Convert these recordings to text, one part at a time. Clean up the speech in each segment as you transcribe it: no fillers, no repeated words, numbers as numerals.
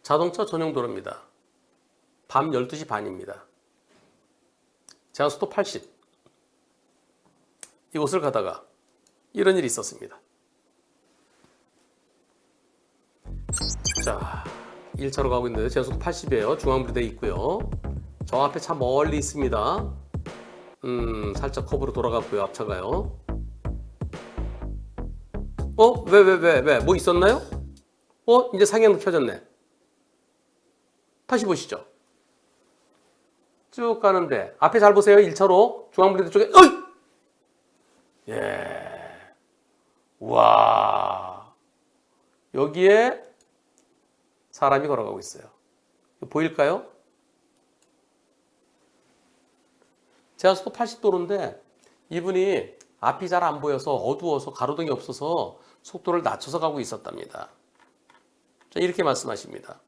자동차 전용 도로입니다. 밤 12시 반입니다. 제한속도 80. 이곳을 가다가 이런 일이 있었습니다. 자, 1차로 가고 있는데 제한속도 80이에요. 중앙분리되어 있고요. 저 앞에 차 멀리 있습니다. 살짝 커브로 돌아갔고요. 앞차가요. 왜? 뭐 있었나요? 이제 상향도 켜졌네. 다시 보시죠. 쭉 가는데 앞에 잘 보세요. 1차로 중앙분리대 쪽에 예. 와. 여기에 사람이 걸어가고 있어요. 보일까요? 제한속도 80도로인데 이분이 앞이 잘 안 보여서 어두워서 가로등이 없어서 속도를 낮춰서 가고 있었답니다. 자, 이렇게 말씀하십니다.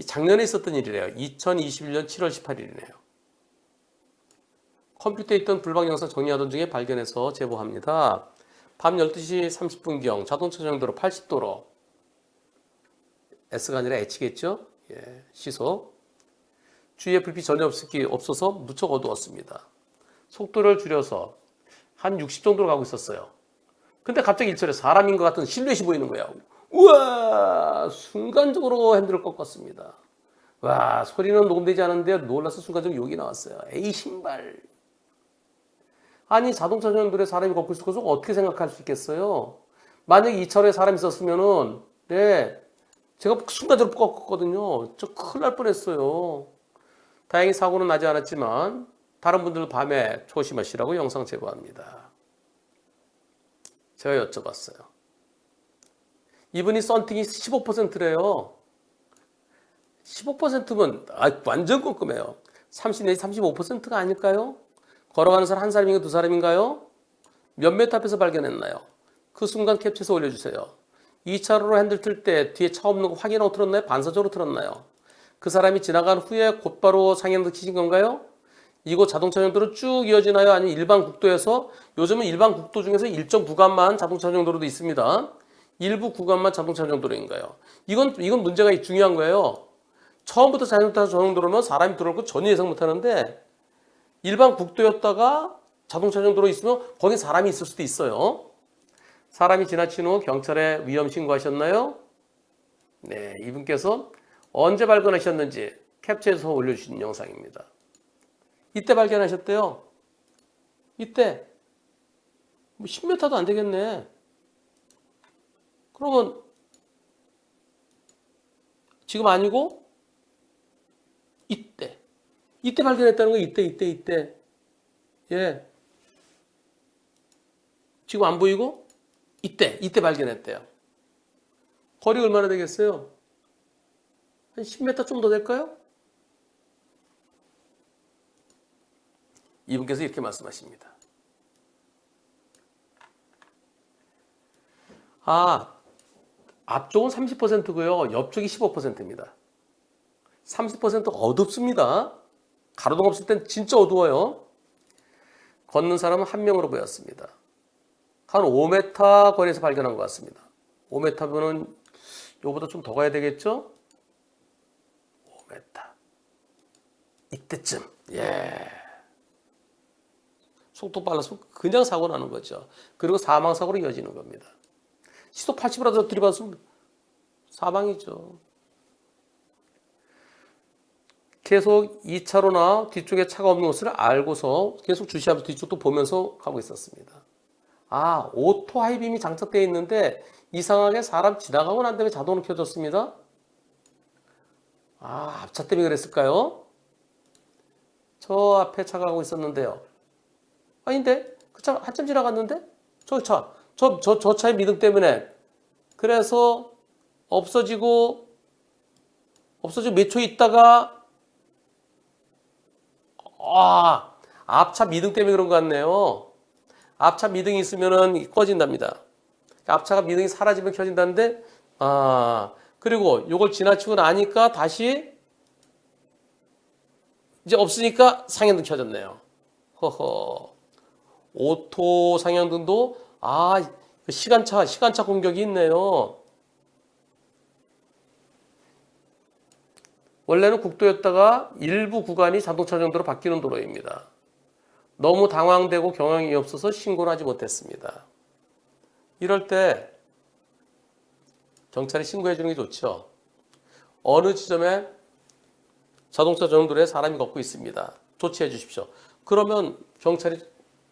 작년에 있었던 일이래요. 2021년 7월 18일이네요. 컴퓨터에 있던 불방 영상 정리하던 중에 발견해서 제보합니다. 밤 12시 30분경 자동차 전용도로 80도로 S가 아니라 H겠죠? 예, 시속. 주위에 불빛 전혀 없어서 무척 어두웠습니다. 속도를 줄여서 한 60 정도로 가고 있었어요. 근데 갑자기 일철에 사람인 것 같은 실루엣이 보이는 거야. 우와! 순간적으로 핸들을 꺾었습니다. 와, 소리는 녹음되지 않았는데 놀라서 순간적으로 욕이 나왔어요. 에이, 신발. 아니, 자동차 전용도로에 사람이 걷고 있을 것을 어떻게 생각할 수 있겠어요? 만약에 이 차로에 사람이 있었으면은, 네, 제가 순간적으로 꺾었거든요. 저 큰일 날 뻔했어요. 다행히 사고는 나지 않았지만 다른 분들 밤에 조심하시라고 영상 제보합니다. 제가 여쭤봤어요. 이분이 썬팅이 15%래요. 15%면 완전 꼼꼼해요. 30 내지 35%가 아닐까요? 걸어가는 사람 한 사람인가 두 사람인가요? 몇 메터 앞에서 발견했나요? 그 순간 캡처해서 올려주세요. 2차로로 핸들 틀 때 뒤에 차 없는 거 확인하고 틀었나요? 반사적으로 틀었나요? 그 사람이 지나간 후에 곧바로 상향등 켜신 건가요? 이곳 자동차 정도로 쭉 이어지나요? 아니면 일반 국도에서, 요즘은 일반 국도 중에서 일정 구간만 자동차 정도로도 있습니다. 일부 구간만 자동차 정도로인가요? 이건 문제가 중요한 거예요. 처음부터 자동차 정도로면 사람이 들어올 거 전혀 예상 못 하는데 일반 국도였다가 자동차 정도로 있으면 거기 사람이 있을 수도 있어요. 사람이 지나친 후 경찰에 위험 신고하셨나요? 네, 이분께서 언제 발견하셨는지 캡처해서 올려주신 영상입니다. 이때 발견하셨대요. 이때 10m도 안 되겠네. 그러면 지금 아니고 이때 발견했다는 거예요. 이때. 예. 지금 안 보이고 이때 발견했대요. 거리 얼마나 되겠어요? 한 10m 좀 더 될까요? 이분께서 이렇게 말씀하십니다. 앞쪽은 30%고요. 옆쪽이 15%입니다. 30% 어둡습니다. 가로등 없을 땐 진짜 어두워요. 걷는 사람은 한 명으로 보였습니다. 한 5m 거리에서 발견한 것 같습니다. 5m면은 요거보다 좀 더 가야 되겠죠? 5m. 이때쯤. 예. 속도 빨라서 그냥 사고 나는 거죠. 그리고 사망사고로 이어지는 겁니다. 시속 80이라도 들이받으면 사망이죠. 계속 2차로나 뒤쪽에 차가 없는 곳을 알고서 계속 주시하면서 뒤쪽도 보면서 가고 있었습니다. 오토 하이빔이 장착되어 있는데 이상하게 사람 지나가고 난 다음에 자동으로 켜졌습니다. 앞차 때문에 그랬을까요? 저 앞에 차가 가고 있었는데요. 아닌데? 그 차 한참 지나갔는데? 저 차의 미등 때문에. 그래서 없어지고 몇 초 있다가 앞차 미등 때문에 그런 것 같네요. 앞차 미등이 있으면은 꺼진답니다. 앞차가 미등이 사라지면 켜진다는데, 그리고 이걸 지나치고 나니까 다시 이제 없으니까 상향등 켜졌네요. 허허. 오토 상향등도 시간차 공격이 있네요. 원래는 국도였다가 일부 구간이 자동차 정도로 바뀌는 도로입니다. 너무 당황되고 경황이 없어서 신고를 하지 못했습니다. 이럴 때 경찰에 신고해 주는 게 좋죠. 어느 지점에 자동차 전용도로에 사람이 걷고 있습니다. 조치해 주십시오. 그러면 경찰이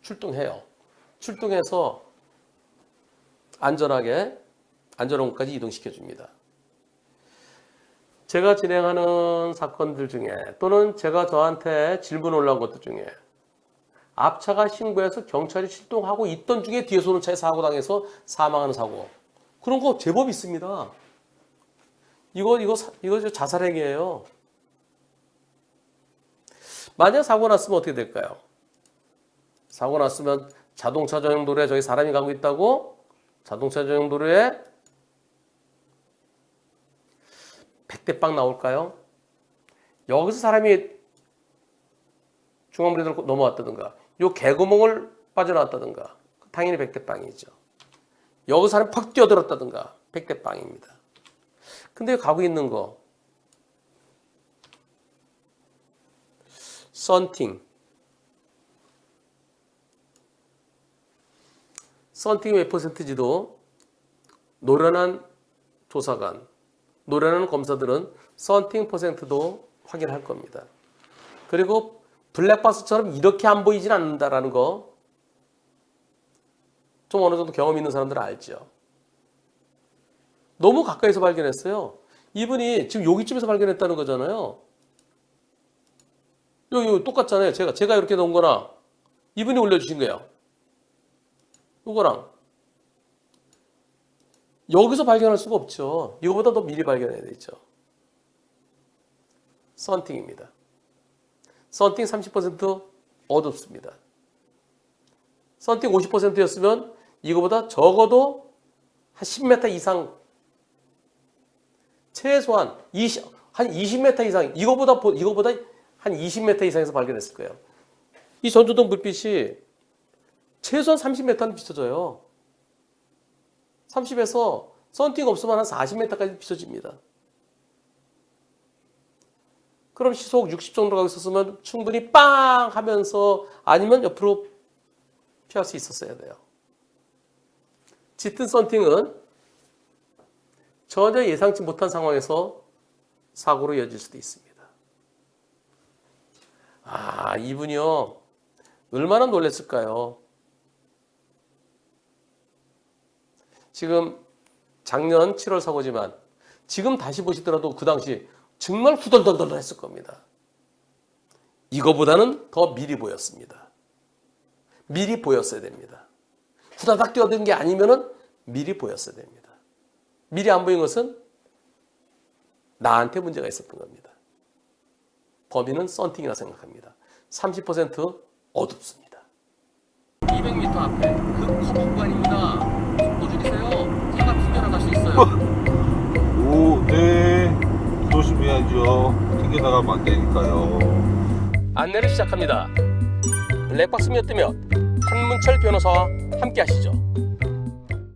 출동해요. 출동해서 안전한 곳까지 이동시켜 줍니다. 제가 진행하는 사건들 중에 또는 제가 저한테 질문 올라온 것들 중에 앞차가 신고해서 경찰이 출동하고 있던 중에 뒤에서 오는 차에 사고 당해서 사망하는 사고, 그런 거 제법 있습니다. 이거 자살행위예요. 만약 사고 났으면 어떻게 될까요? 사고 났으면 자동차 전용도로에 저기 사람이 가고 있다고 자동차 전용도로에 100대 빵 나올까요? 여기서 사람이 중앙브레이크를 넘어왔다든가 요 개구멍을 빠져나왔다든가 당연히 100대 빵이죠. 여기서 사람이 팍 뛰어들었다든가 100대 빵입니다. 근데 가고 있는 거 썬팅이 몇 %인지도 노련한 조사관, 노련한 검사들은 썬팅 %도 확인할 겁니다. 그리고 블랙박스처럼 이렇게 안 보이진 않는다라는 거 좀 어느 정도 경험 있는 사람들은 알죠. 너무 가까이서 발견했어요. 이분이 지금 여기쯤에서 발견했다는 거잖아요. 여기 똑같잖아요. 제가 이렇게 놓은 거나 이분이 올려주신 거예요. 이거랑 여기서 발견할 수가 없죠. 이거보다 더 미리 발견해야 되죠. 썬팅입니다. 썬팅 30% 어둡습니다. 썬팅 50%였으면 이거보다 적어도 한 10m 이상, 최소한 한 20m 이상, 이거보다 한 20m 이상에서 발견했을 거예요. 이 전조등 불빛이 최소한 30m는 비춰져요. 30에서 썬팅 없으면 한 40m까지 비춰집니다. 그럼 시속 60 정도 가고 있었으면 충분히 빵 하면서 아니면 옆으로 피할 수 있었어야 돼요. 짙은 썬팅은 전혀 예상치 못한 상황에서 사고로 이어질 수도 있습니다. 이분이요. 얼마나 놀랐을까요? 지금 작년 7월 사고지만 지금 다시 보시더라도 그 당시 정말 후덜덜덜 했을 겁니다. 이거보다는 더 미리 보였습니다. 미리 보였어야 됩니다. 후다닥 뛰어든 게 아니면은 미리 보였어야 됩니다. 미리 안 보인 것은 나한테 문제가 있었던 겁니다. 범인은 썬팅이라 생각합니다. 30% 어둡습니다. 200m 앞에 그 커브 구간입니다. 속도 줄이세요. 차가 튕겨나갈 수 있어요. 네. 조심해야죠. 튕겨나가면 안 되니까요. 안내를 시작합니다. 블랙박스 몇 뜨면 한문철 변호사와 함께 하시죠.